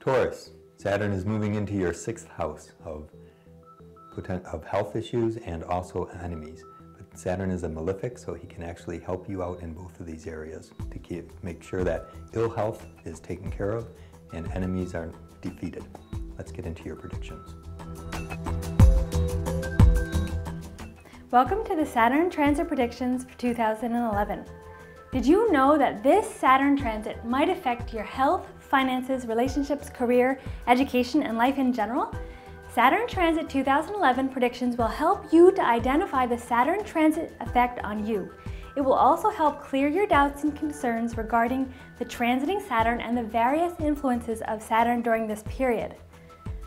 Taurus, Saturn is moving into your 6th house of health issues and also enemies. But Saturn is a malefic, so he can actually help you out in both of these areas to make sure that ill health is taken care of and enemies are defeated. Let's get into your predictions. Welcome to the Saturn Transit Predictions for 2011. Did you know that this Saturn transit might affect your health, finances, relationships, career, education, and life in general? Saturn Transit 2011 predictions will help you to identify the Saturn Transit effect on you. It will also help clear your doubts and concerns regarding the transiting Saturn and the various influences of Saturn during this period.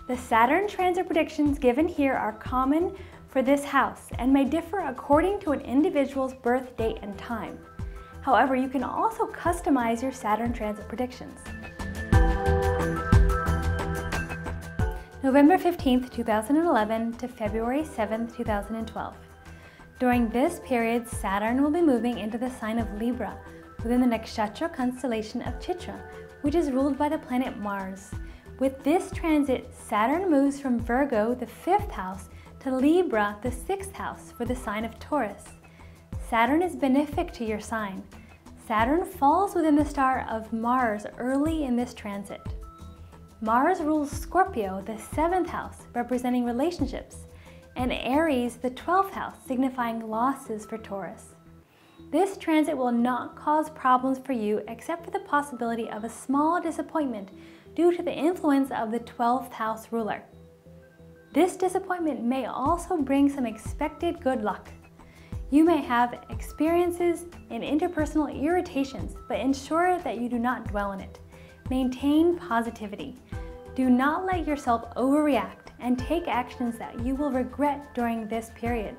The Saturn Transit predictions given here are common for this house and may differ according to an individual's birth date and time. However, you can also customize your Saturn Transit predictions. November 15th, 2011 to February 7th, 2012. During this period, Saturn will be moving into the sign of Libra within the Nakshatra Constellation of Chitra, which is ruled by the planet Mars. With this transit, Saturn moves from Virgo, the 5th house, to Libra, the 6th house, for the sign of Taurus. Saturn is benefic to your sign. Saturn falls within the star of Mars early in this transit. Mars rules Scorpio, the 7th house, representing relationships, and Aries, the 12th house, signifying losses for Taurus. This transit will not cause problems for you except for the possibility of a small disappointment due to the influence of the 12th house ruler. This disappointment may also bring some expected good luck. You may have experiences in interpersonal irritations, but ensure that you do not dwell in it. Maintain positivity. Do not let yourself overreact and take actions that you will regret during this period.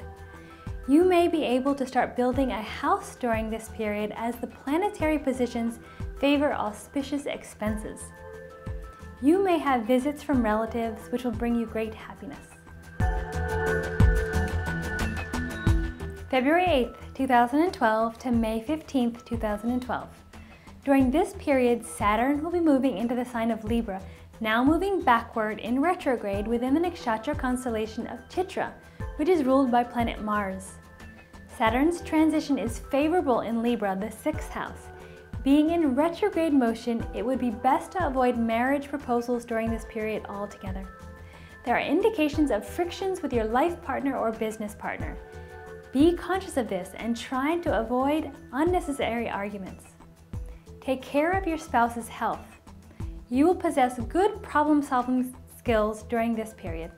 You may be able to start building a house during this period as the planetary positions favor auspicious expenses. You may have visits from relatives which will bring you great happiness. February 8th, 2012 to May 15th, 2012. During this period, Saturn will be moving into the sign of Libra, now moving backward in retrograde within the Nakshatra Constellation of Chitra, which is ruled by planet Mars. Saturn's transition is favorable in Libra, the 6th house. Being in retrograde motion, it would be best to avoid marriage proposals during this period altogether. There are indications of frictions with your life partner or business partner. Be conscious of this and try to avoid unnecessary arguments. Take care of your spouse's health. You will possess good problem-solving skills during this period.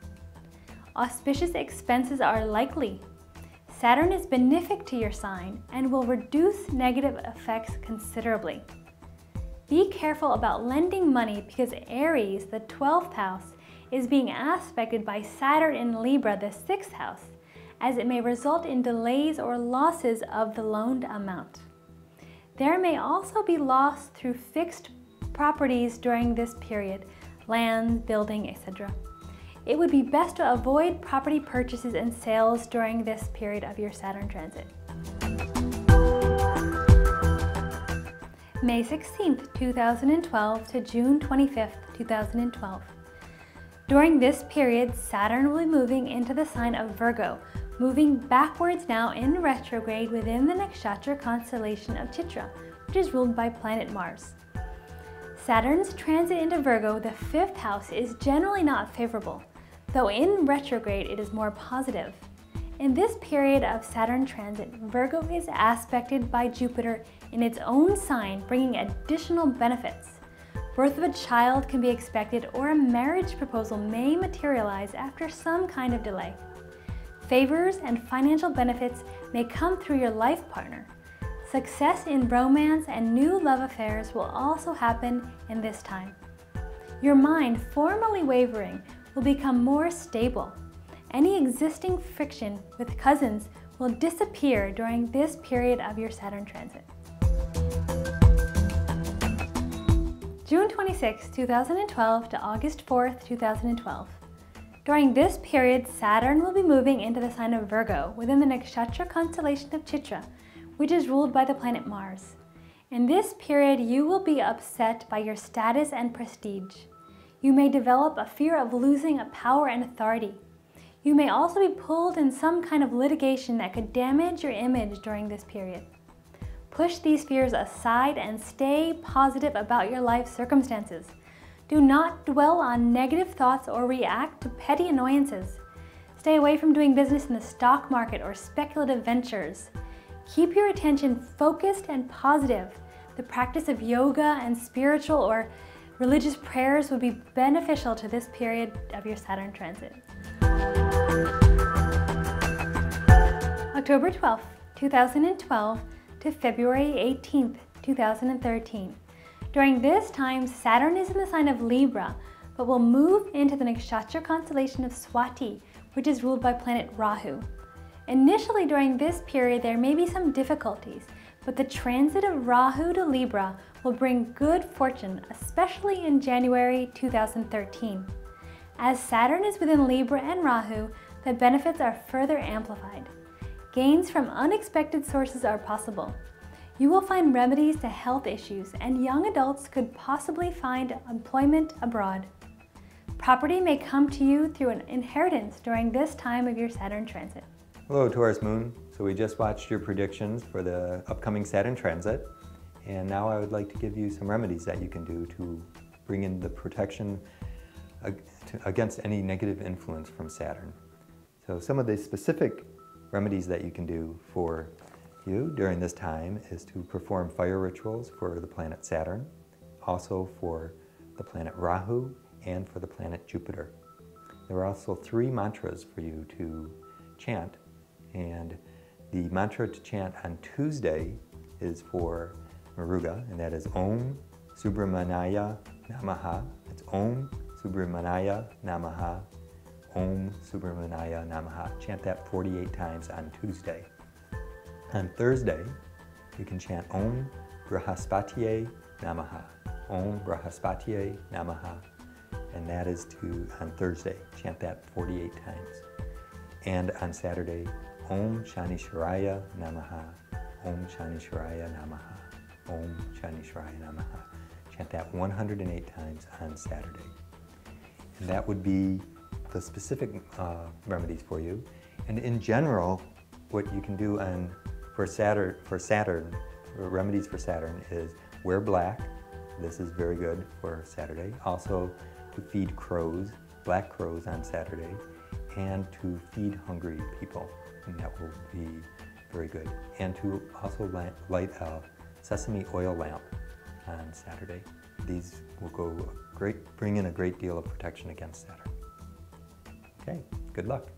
Auspicious expenses are likely. Saturn is benefic to your sign and will reduce negative effects considerably. Be careful about lending money because Aries, the 12th house, is being aspected by Saturn in Libra, the 6th house, as it may result in delays or losses of the loaned amount. There may also be loss through fixed properties during this period, land, building, etc. It would be best to avoid property purchases and sales during this period of your Saturn transit. May 16th, 2012 to June 25th, 2012. During this period, Saturn will be moving into the sign of Virgo, moving backwards now in retrograde within the Nakshatra Constellation of Chitra, which is ruled by planet Mars. Saturn's transit into Virgo, the 5th house, is generally not favorable, though in retrograde it is more positive. In this period of Saturn transit, Virgo is aspected by Jupiter in its own sign, bringing additional benefits. Birth of a child can be expected, or a marriage proposal may materialize after some kind of delay. Favors and financial benefits may come through your life partner. Success in romance and new love affairs will also happen in this time. Your mind, formerly wavering, will become more stable. Any existing friction with cousins will disappear during this period of your Saturn transit. June 26, 2012 to August 4th, 2012. During this period, Saturn will be moving into the sign of Virgo within the Nakshatra Constellation of Chitra, which is ruled by the planet Mars. In this period, you will be upset by your status and prestige. You may develop a fear of losing a power and authority. You may also be pulled in some kind of litigation that could damage your image during this period. Push these fears aside and stay positive about your life circumstances. Do not dwell on negative thoughts or react to petty annoyances. Stay away from doing business in the stock market or speculative ventures. Keep your attention focused and positive. The practice of yoga and spiritual or religious prayers would be beneficial to this period of your Saturn transit. October 12th, 2012 to February 18th, 2013. During this time, Saturn is in the sign of Libra, but will move into the Nakshatra Constellation of Swati, which is ruled by planet Rahu. Initially during this period, there may be some difficulties, but the transit of Rahu to Libra will bring good fortune, especially in January 2013. As Saturn is within Libra and Rahu, the benefits are further amplified. Gains from unexpected sources are possible. You will find remedies to health issues, and young adults could possibly find employment abroad. Property may come to you through an inheritance during this time of your Saturn transit. Hello, Taurus Moon. So we just watched your predictions for the upcoming Saturn transit, and now I would like to give you some remedies that you can do to bring in the protection against any negative influence from Saturn. So some of the specific remedies that you can do for you during this time is to perform fire rituals for the planet Saturn, also for the planet Rahu, and for the planet Jupiter. There are also 3 mantras for you to chant, and the mantra to chant on Tuesday is for Muruga, and that is Om Subramaniya Namaha. It's Om Subramaniya Namaha, Om Subramaniya Namaha. Chant that 48 times on Tuesday. On Thursday, you can chant Om Brahaspatiye Namaha, Om Brahaspatiye Namaha, and that is on Thursday. Chant that 48 times. And on Saturday, Om Shanisharaya Namaha, Om Shanisharaya Namaha, Om Shanisharaya Namaha. Chant that 108 times on Saturday. And that would be the specific remedies for you. And in general, what you can do for remedies for Saturn is wear black. This is very good for Saturday. Also to feed crows, black crows on Saturday, and to feed hungry people, and that will be very good. And to also light a sesame oil lamp on Saturday. These will bring in a great deal of protection against Saturn. Okay, good luck.